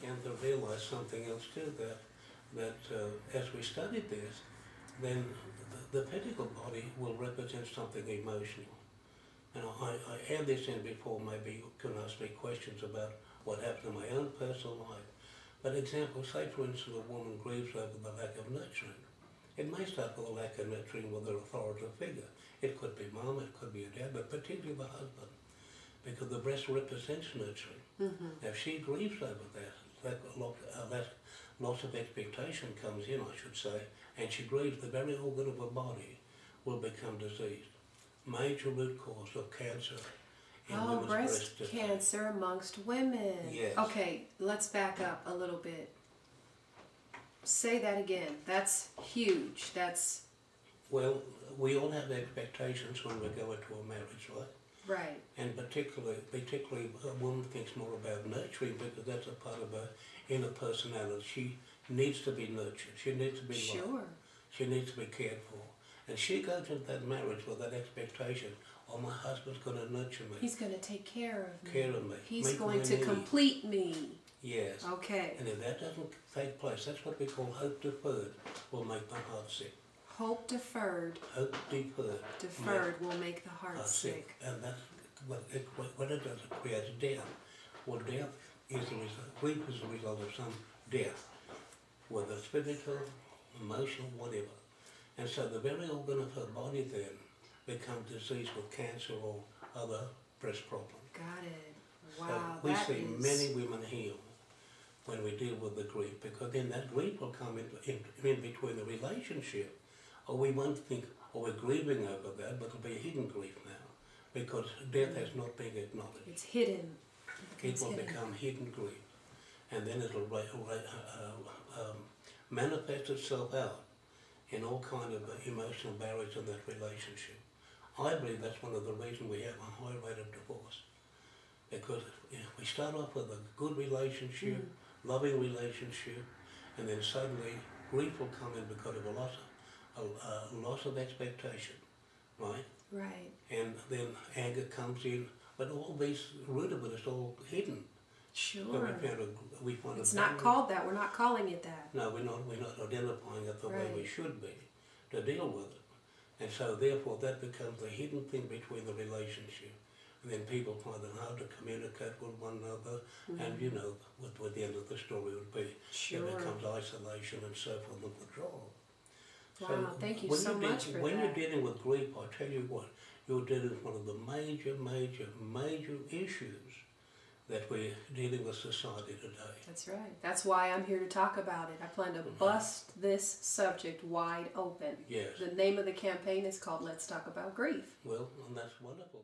and to realize something else too, that as we studied this, then the physical body will represent something emotional. And I had this in before, maybe you can ask me questions about what happened in my own personal life. But example, say for instance a woman grieves over the lack of nurturing. It may start with a lack of nurturing with an authoritative figure. It could be mum, it could be a dad, but particularly the husband, because the breast represents nurturing. Mm-hmm. If she grieves over that loss of expectation comes in, I should say, and she grieves, the very organ of her body will become diseased. Major root cause of cancer in women's breast breast cancer amongst women. Yes. Okay, let's back up a little bit. Say that again. That's huge. That's... Well, we all have expectations when we go into a marriage, right? Right. And particularly a woman thinks more about nurturing because that's a part of her inner personality. She needs to be nurtured. She needs to be loved. She needs to be cared for. And she goes into that marriage with that expectation, oh, my husband's going to nurture me. He's going to take care of me. Care of me. He's going to complete me. Yes. Okay. And if that doesn't take place, that's what we call hope deferred, will make the heart sick. Hope deferred. Hope deferred. Deferred will make the heart sick. And that's what it does, it creates death. Well, death is the result, grief is the result of some death, whether it's physical, emotional, whatever. And so the very organ of her body then becomes diseased with cancer or other breast problems. Got it. Wow. So we see many women heal when we deal with the grief, because then that grief will come in between the relationship, or we won't think, oh, we're grieving over that, but it'll be a hidden grief now, because death has not been acknowledged. It's hidden. It will become hidden grief, and then it'll manifest itself out in all kind of emotional barriers in that relationship. I believe that's one of the reasons we have a high rate of divorce, because if we start off with a good relationship, loving relationship, and then suddenly grief will come in because of a loss of expectation, right? Right. And then anger comes in, but all these, root of it is all hidden. Sure. So we find it's not called that. We're not calling it that. No, we're not identifying it the way we should be to deal with it. And so therefore that becomes a hidden thing between the relationship. And then people find it hard to communicate with one another. And you know what the end of the story would be. It becomes isolation and so forth and withdrawal. Wow, so thank you so much for that. When you're dealing with grief, I tell you what, you're dealing with one of the major issues that we're dealing with society today. That's right. That's why I'm here to talk about it. I plan to bust this subject wide open. Yes. The name of the campaign is called Let's Talk About Grief. Well, and that's wonderful.